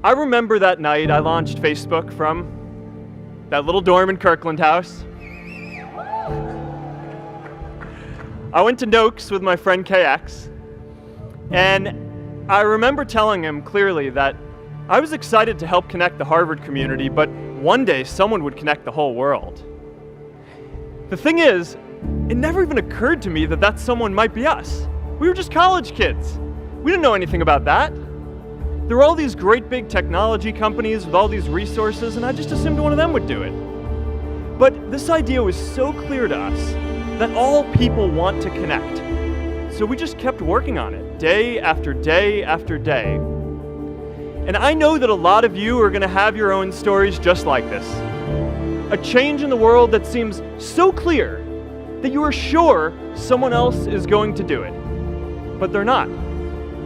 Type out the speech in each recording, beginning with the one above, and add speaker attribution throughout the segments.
Speaker 1: I remember that night I launched Facebook from that little dorm in Kirkland House. I went to Noakes with my friend KX, and I remember telling him clearly that I was excited to help connect the Harvard community, but one day someone would connect the whole world. The thing is, it never even occurred to me that that someone might be us. We were just college kids. We didn't know anything about that. There were all these great big technology companies with all these resources, and I just assumed one of them would do it. But this idea was so clear to us that all people want to connect. So we just kept working on it, day after day after day. And I know that a lot of you are going to have your own stories just like this. A change in the world that seems so clear that you are sure someone else is going to do it. But they're not.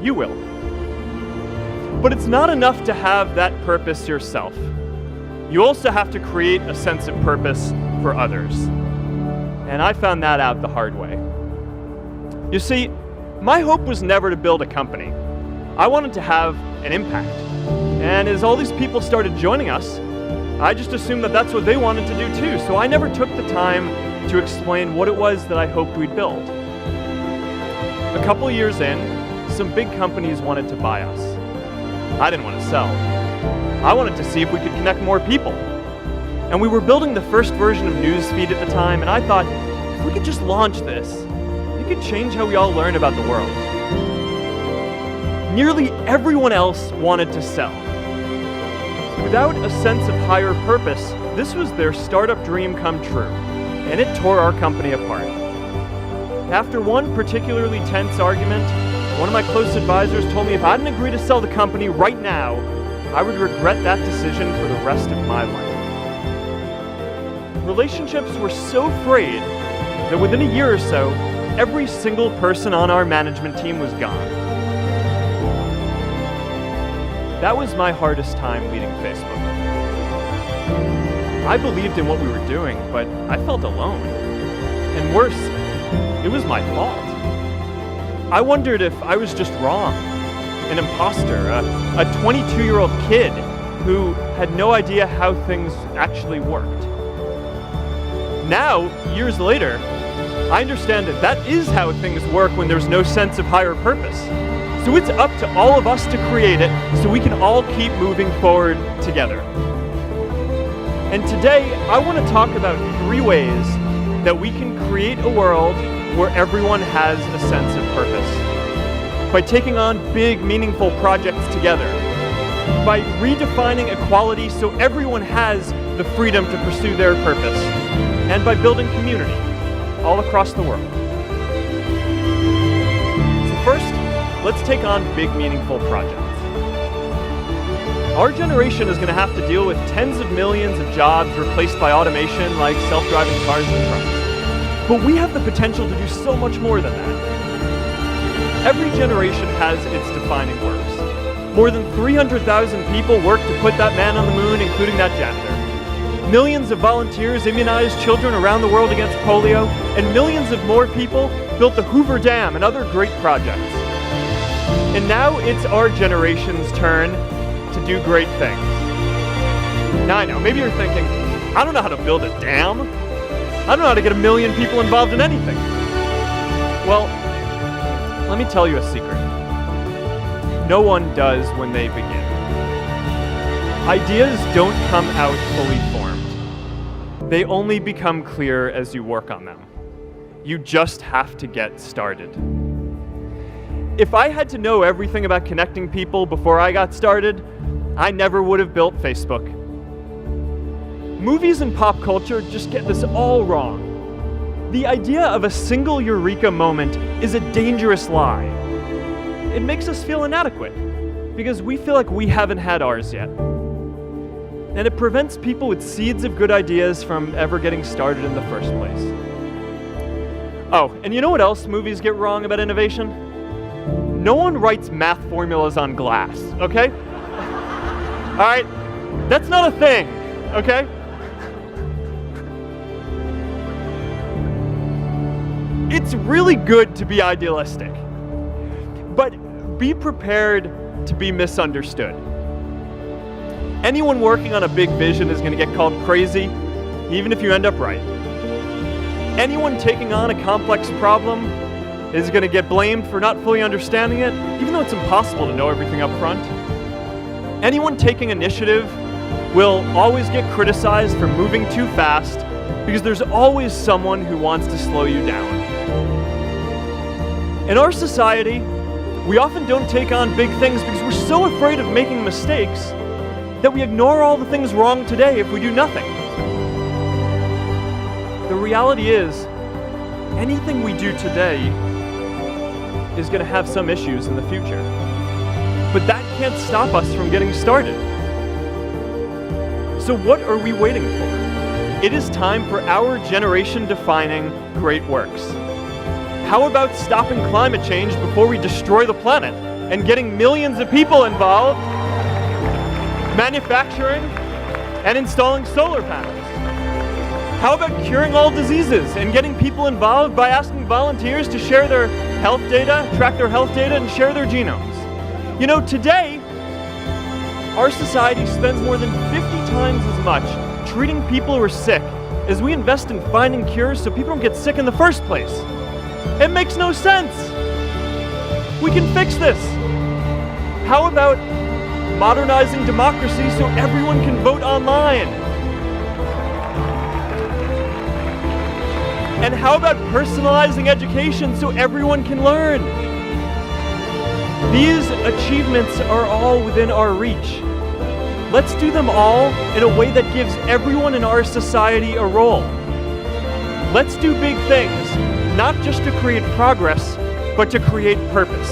Speaker 1: You will. But it's not enough to have that purpose yourself. You also have to create a sense of purpose for others. And I found that out the hard way. You see, my hope was never to build a company. I wanted to have an impact. And as all these people started joining us, I just assumed that that's what they wanted to do too. So I never took the time to explain what it was that I hoped we'd build. A couple years in, some big companies wanted to buy us. I didn't want to sell. I wanted to see if we could connect more people. And we were building the first version of Newsfeed at the time, and I thought, if we could just launch this, it could change how we all learn about the world. Nearly everyone else wanted to sell. Without a sense of higher purpose, this was their startup dream come true, and it tore our company apart. After one particularly tense argument, one of my close advisors told me if I didn't agree to sell the company right now, I would regret that decision for the rest of my life. Relationships were so frayed that within a year or so, every single person on our management team was gone. That was my hardest time leading Facebook. I believed in what we were doing, but I felt alone. And worse, it was my fault. I wondered if I was just wrong, an imposter, a 22-year-old kid who had no idea how things actually worked. Now, years later, I understand that that is how things work when there's no sense of higher purpose. So it's up to all of us to create it so we can all keep moving forward together. And today, I want to talk about 3 ways that we can create a world where everyone has a sense of purpose. By taking on big, meaningful projects together. By redefining equality so everyone has the freedom to pursue their purpose. And by building community all across the world. So first, let's take on big, meaningful projects. Our generation is going to have to deal with tens of millions of jobs replaced by automation like self-driving cars and trucks. But we have the potential to do so much more than that. Every generation has its defining works. More than 300,000 people worked to put that man on the moon, including that janitor. Millions of volunteers immunized children around the world against polio, and millions of more people built the Hoover Dam and other great projects. And now it's our generation's turn to do great things. Now I know, maybe you're thinking, I don't know how to build a dam. I don't know how to get 1 million people involved in anything. Well, let me tell you a secret. No one does when they begin. Ideas don't come out fully formed. They only become clear as you work on them. You just have to get started. If I had to know everything about connecting people before I got started, I never would have built Facebook. Movies and pop culture just get this all wrong. The idea of a single eureka moment is a dangerous lie. It makes us feel inadequate because we feel like we haven't had ours yet. And it prevents people with seeds of good ideas from ever getting started in the first place. Oh, and you know what else movies get wrong about innovation? No one writes math formulas on glass, okay? All right, that's not a thing, okay? It's really good to be idealistic, but be prepared to be misunderstood. Anyone working on a big vision is going to get called crazy, even if you end up right. Anyone taking on a complex problem is going to get blamed for not fully understanding it, even though it's impossible to know everything up front. Anyone taking initiative will always get criticized for moving too fast because there's always someone who wants to slow you down. In our society, we often don't take on big things because we're so afraid of making mistakes that we ignore all the things wrong today if we do nothing. The reality is, anything we do today is going to have some issues in the future. But that can't stop us from getting started. So what are we waiting for? It is time for our generation-defining great works. How about stopping climate change before we destroy the planet and getting millions of people involved, manufacturing and installing solar panels? How about curing all diseases and getting people involved by asking volunteers to share their health data, track their health data, and share their genomes? You know, today, our society spends more than 50 times as much treating people who are sick as we invest in finding cures so people don't get sick in the first place. It makes no sense. We can fix this. How about modernizing democracy so everyone can vote online? And how about personalizing education so everyone can learn? These achievements are all within our reach. Let's do them all in a way that gives everyone in our society a role. Let's do big things, not just to create progress, but to create purpose.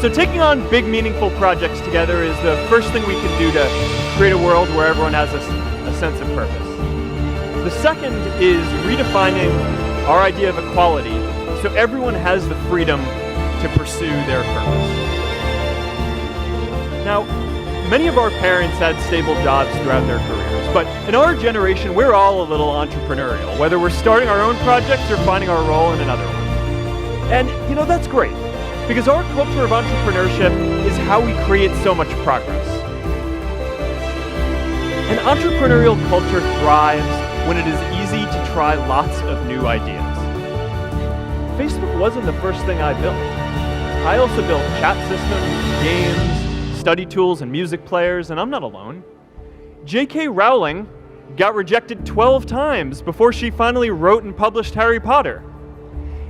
Speaker 1: So taking on big, meaningful projects together is the first thing we can do to create a world where everyone has a sense of purpose. The second is redefining our idea of equality so everyone has the freedom to pursue their purpose. Now, many of our parents had stable jobs throughout their careers, but in our generation, we're all a little entrepreneurial, whether we're starting our own projects or finding our role in another one. And, you know, that's great, because our culture of entrepreneurship is how we create so much progress. An entrepreneurial culture thrives when it is easy to try lots of new ideas. Facebook wasn't the first thing I built. I also built chat systems, games, study tools, and music players, and I'm not alone. J.K. Rowling got rejected 12 times before she finally wrote and published Harry Potter.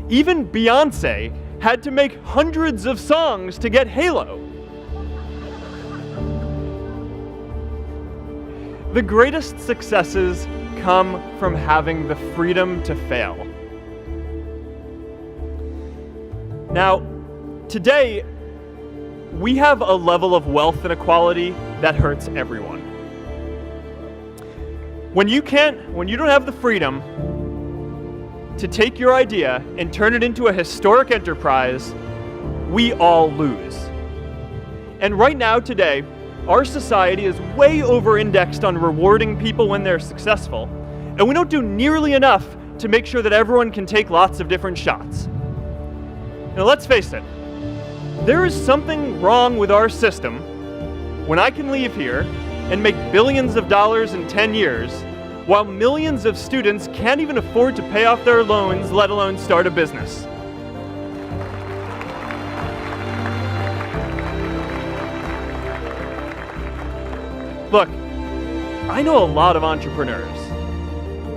Speaker 1: Even Beyoncé had to make hundreds of songs to get Halo. The greatest successes come from having the freedom to fail. Now, today, we have a level of wealth inequality that hurts everyone. When you don't have the freedom to take your idea and turn it into a historic enterprise, we all lose. And right now, today, our society is way over-indexed on rewarding people when they're successful, and we don't do nearly enough to make sure that everyone can take lots of different shots. Now, let's face it, there is something wrong with our system when I can leave here and make billions of dollars in 10 years, while millions of students can't even afford to pay off their loans, let alone start a business. Look, I know a lot of entrepreneurs,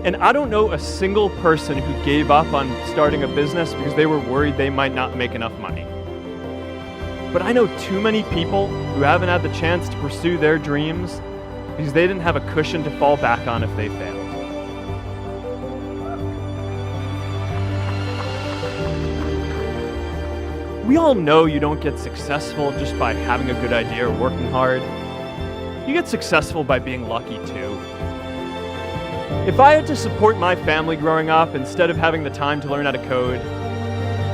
Speaker 1: and I don't know a single person who gave up on starting a business because they were worried they might not make enough money. But I know too many people who haven't had the chance to pursue their dreams because they didn't have a cushion to fall back on if they failed. We all know you don't get successful just by having a good idea or working hard. You get successful by being lucky too. If I had to support my family growing up instead of having the time to learn how to code,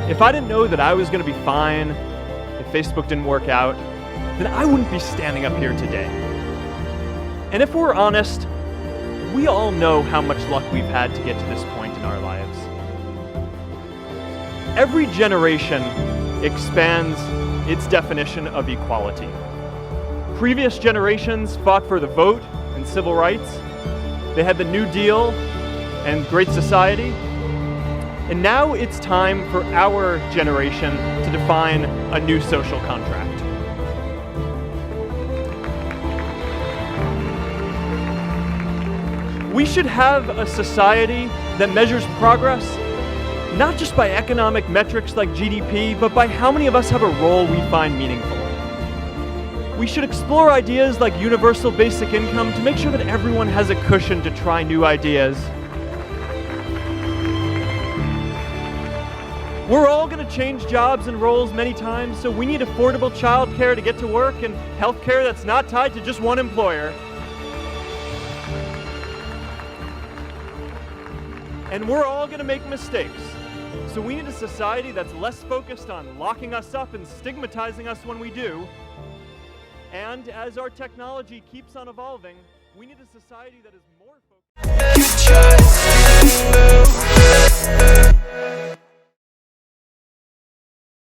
Speaker 1: if I didn't know that I was going to be fine if Facebook didn't work out, then I wouldn't be standing up here today. And if we're honest, we all know how much luck we've had to get to this point in our lives. every generation expands its definition of equality. Previous generations fought for the vote and civil rights. They had the New Deal and Great Society. And now it's time for our generation to define a new social contract. We should have a society that measures progress not just by economic metrics like GDP, but by how many of us have a role we find meaningful. We should explore ideas like universal basic income to make sure that everyone has a cushion to try new ideas. We're all going to change jobs and roles many times, so we need affordable childcare to get to work and healthcare that's not tied to just one employer. And we're all going to make mistakes. So we need a society that's less focused on locking us up and stigmatizing us when we do. And as our technology keeps on evolving, we need a society that is more focused.